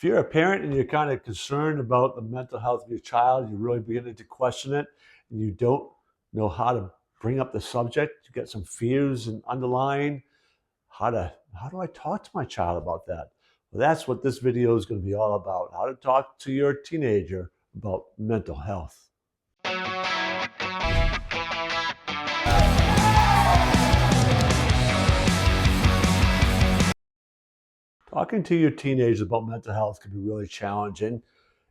you're a parent and you're kind of concerned about the mental health of your child, you're really beginning to question it, and you don't know how to bring up the subject, you get some fears and underlying, how do I talk to my child about that? Well, that's what this video is going to be all about, how to talk to your teenager about mental health. Talking to your teenagers about mental health can be really challenging.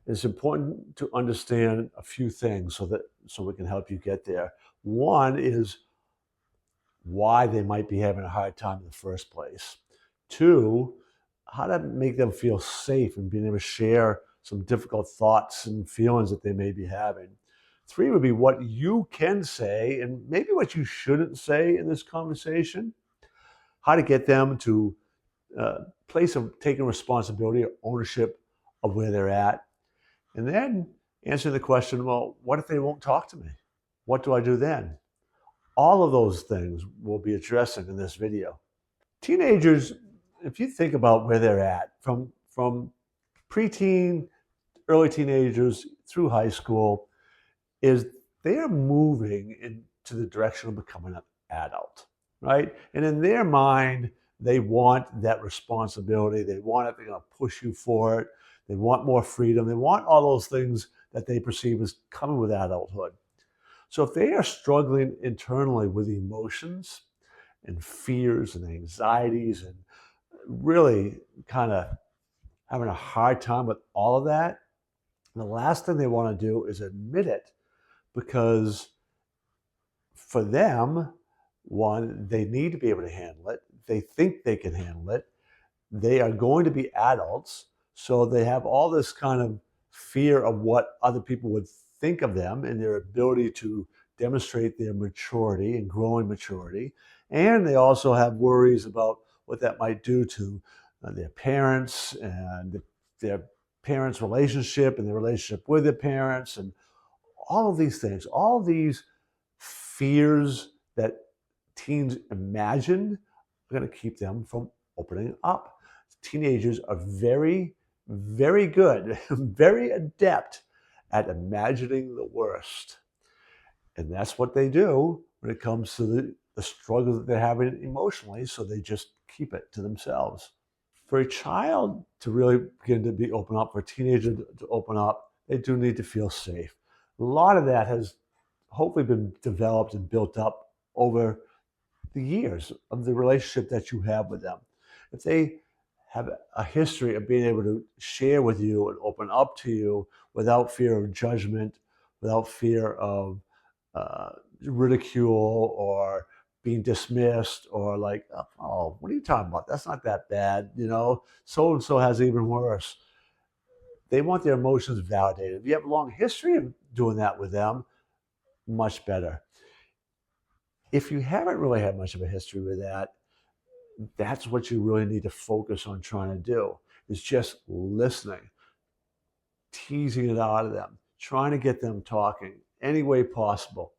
It's important to understand a few things so we can help you get there. One is why they might be having a hard time in the first place. Two, how to make them feel safe and being able to share some difficult thoughts and feelings that they may be having. Three would be what you can say and maybe what you shouldn't say in this conversation. How to get them to place of taking responsibility or ownership of where they're at. And then answer the question, well, what if they won't talk to me? What do I do then? All of those things we'll be addressing in this video. Teenagers, if you think about where they're at, from preteen, early teenagers through high school, is they are moving into the direction of becoming an adult, right? And in their mind, they want that responsibility. They want it, they're going to push you for it. They want more freedom. They want all those things that they perceive as coming with adulthood. So if they are struggling internally with emotions and fears and anxieties and really kind of having a hard time with all of that, the last thing they want to do is admit it, because for them, one, they need to be able to handle it. They think they can handle it. They are going to be adults, so they have all this kind of fear of what other people would think of them and their ability to demonstrate their maturity and growing maturity. And they also have worries about what that might do to their parents and their parents' relationship and their relationship with their parents, and all of these things, all of these fears that teens imagine are going to keep them from opening up. Teenagers are very, very good, very adept at imagining the worst. And that's what they do when it comes to the struggle that they're having emotionally, so they just keep it to themselves. For a child to really begin to be open up, for a teenager to open up, they do need to feel safe. A lot of that has hopefully been developed and built up over the years of the relationship that you have with them. If they have a history of being able to share with you and open up to you without fear of judgment, without fear of ridicule or being dismissed, or like, oh, what are you talking about? That's not that bad, so-and-so has it even worse. They want their emotions validated. If you have a long history of doing that with them, much better. If you haven't really had much of a history with that, that's what you really need to focus on trying to do, is just listening, teasing it out of them, trying to get them talking any way possible,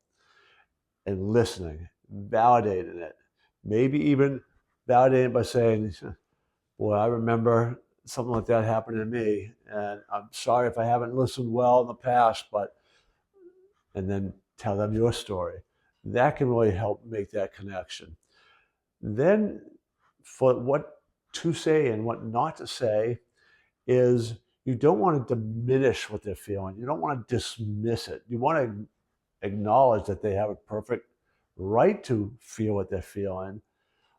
and listening, validating it. Maybe even validating it by saying, boy, I remember something like that happened to me, and I'm sorry if I haven't listened well in the past, and then tell them your story. That can really help make that connection. Then for what to say and what not to say is, you don't want to diminish what they're feeling. You don't want to dismiss it. You want to acknowledge that they have a perfect right to feel what they're feeling,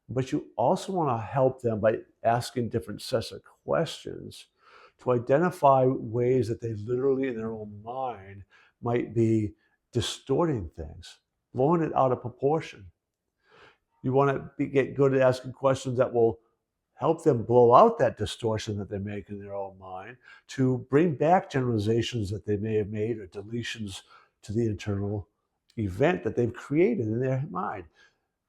but you also want to help them by asking different sets of questions to identify ways that they literally in their own mind might be distorting things, blowing it out of proportion. You want to get good at asking questions that will help them blow out that distortion that they make in their own mind, to bring back generalizations that they may have made or deletions to the internal event that they've created in their mind.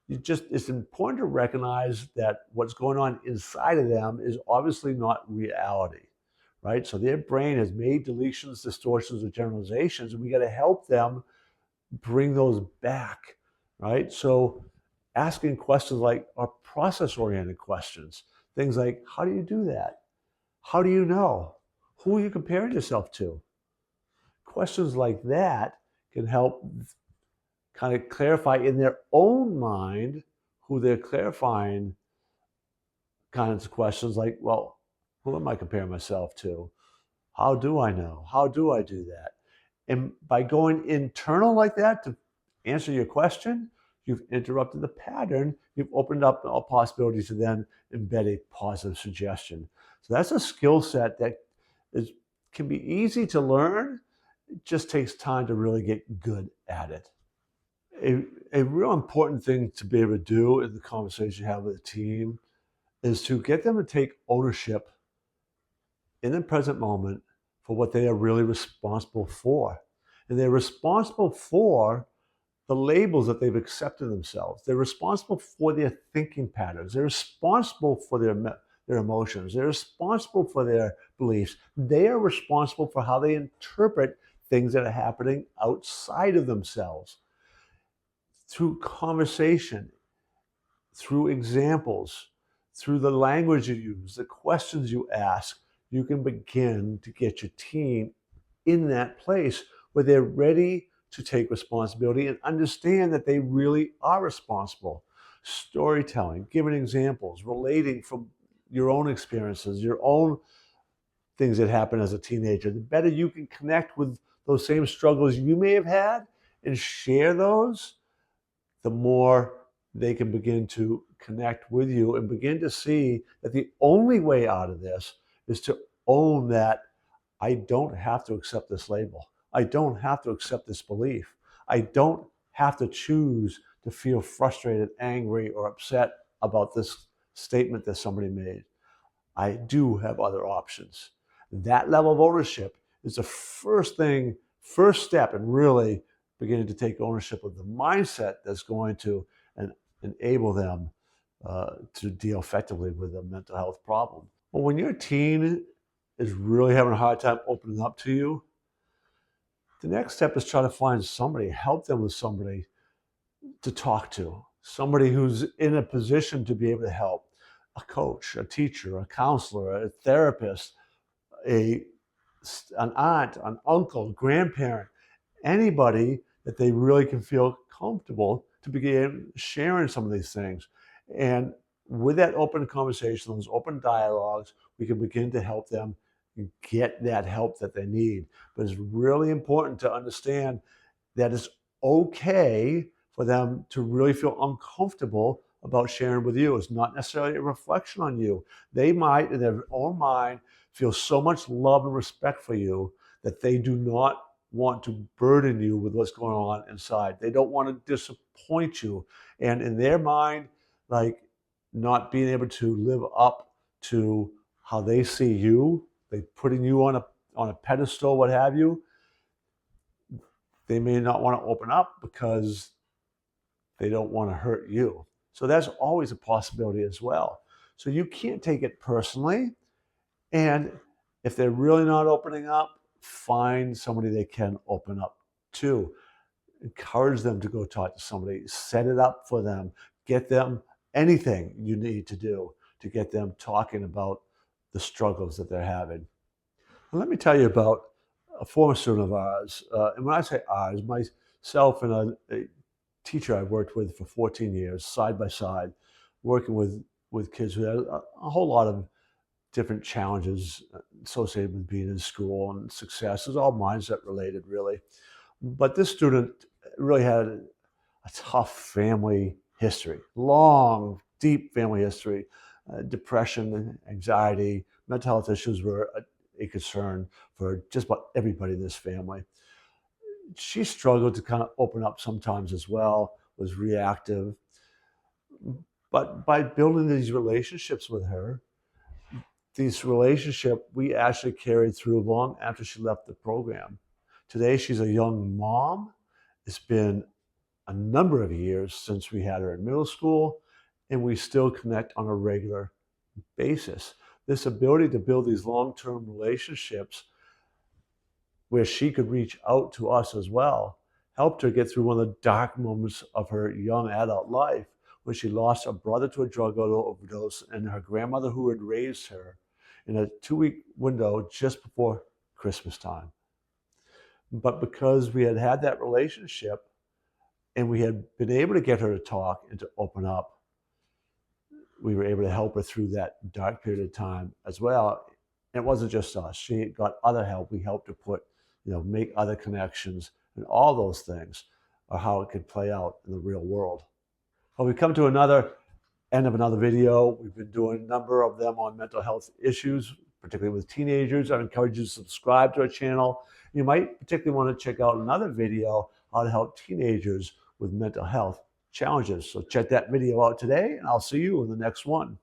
It's important to recognize that what's going on inside of them is obviously not reality, right? So their brain has made deletions, distortions, or generalizations, and we got to help them bring those back, right? So asking questions like, are process-oriented questions. Things like, how do you do that? How do you know? Who are you comparing yourself to? Questions like that can help kind of clarify in their own mind who they're clarifying kinds of questions like, well, who am I comparing myself to? How do I know? How do I do that? And by going internal like that to answer your question, you've interrupted the pattern. You've opened up a possibility to then embed a positive suggestion. So that's a skill set that is can be easy to learn. It just takes time to really get good at it. A real important thing to be able to do in the conversation you have with a team is to get them to take ownership in the present moment for what they are really responsible for. And they're responsible for the labels that they've accepted themselves. They're responsible for their thinking patterns. They're responsible for their emotions. They're responsible for their beliefs. They are responsible for how they interpret things that are happening outside of themselves. Through conversation, through examples, through the language you use, the questions you ask, you can begin to get your team in that place where they're ready to take responsibility and understand that they really are responsible. Storytelling, giving examples, relating from your own experiences, your own things that happen as a teenager. The better you can connect with those same struggles you may have had and share those, the more they can begin to connect with you and begin to see that the only way out of this is to own that I don't have to accept this label. I don't have to accept this belief. I don't have to choose to feel frustrated, angry, or upset about this statement that somebody made. I do have other options. That level of ownership is the first step in really beginning to take ownership of the mindset that's going to enable them to deal effectively with a mental health problem. Well, when your teen is really having a hard time opening up to you, the next step is try to find somebody, help them with somebody to talk to, somebody who's in a position to be able to help, a coach, a teacher, a counselor, a therapist, a an aunt, an uncle, grandparent, anybody that they really can feel comfortable to begin sharing some of these things. And with that open conversation, those open dialogues, we can begin to help them get that help that they need. But it's really important to understand that it's okay for them to really feel uncomfortable about sharing with you. It's not necessarily a reflection on you. They might, in their own mind, feel so much love and respect for you that they do not want to burden you with what's going on inside. They don't want to disappoint you. And in their mind, like not being able to live up to how they see you, they putting you on a pedestal, what have you, they may not want to open up because they don't want to hurt you. So that's always a possibility as well. So you can't take it personally. And if they're really not opening up, find somebody they can open up to. Encourage them to go talk to somebody, set it up for them, get them anything you need to do to get them talking about the struggles that they're having. And let me tell you about a former student of ours. And when I say ours, myself and a teacher I worked with for 14 years, side by side, working with kids who had a whole lot of different challenges associated with being in school and success. It's all mindset related, really. But this student really had a tough family history, long, deep family history. Depression, anxiety, mental health issues were a concern for just about everybody in this family. She struggled to kind of open up sometimes as well, was reactive. But by building these relationships with her, this relationship we actually carried through long after she left the program. Today, she's a young mom. It's been a number of years since we had her in middle school, and we still connect on a regular basis. This ability to build these long-term relationships where she could reach out to us as well helped her get through one of the dark moments of her young adult life when she lost a brother to a drug overdose and her grandmother who had raised her in a 2-week window just before Christmas time. But because we had had that relationship and we had been able to get her to talk and to open up, we were able to help her through that dark period of time as well. And it wasn't just us. She got other help. We helped her make other connections, and all those things are how it could play out in the real world. Well, we come to another end of another video. We've been doing a number of them on mental health issues, particularly with teenagers. I encourage you to subscribe to our channel. You might particularly want to check out another video on how to help teenagers with mental health challenges. So check that video out today, and I'll see you in the next one.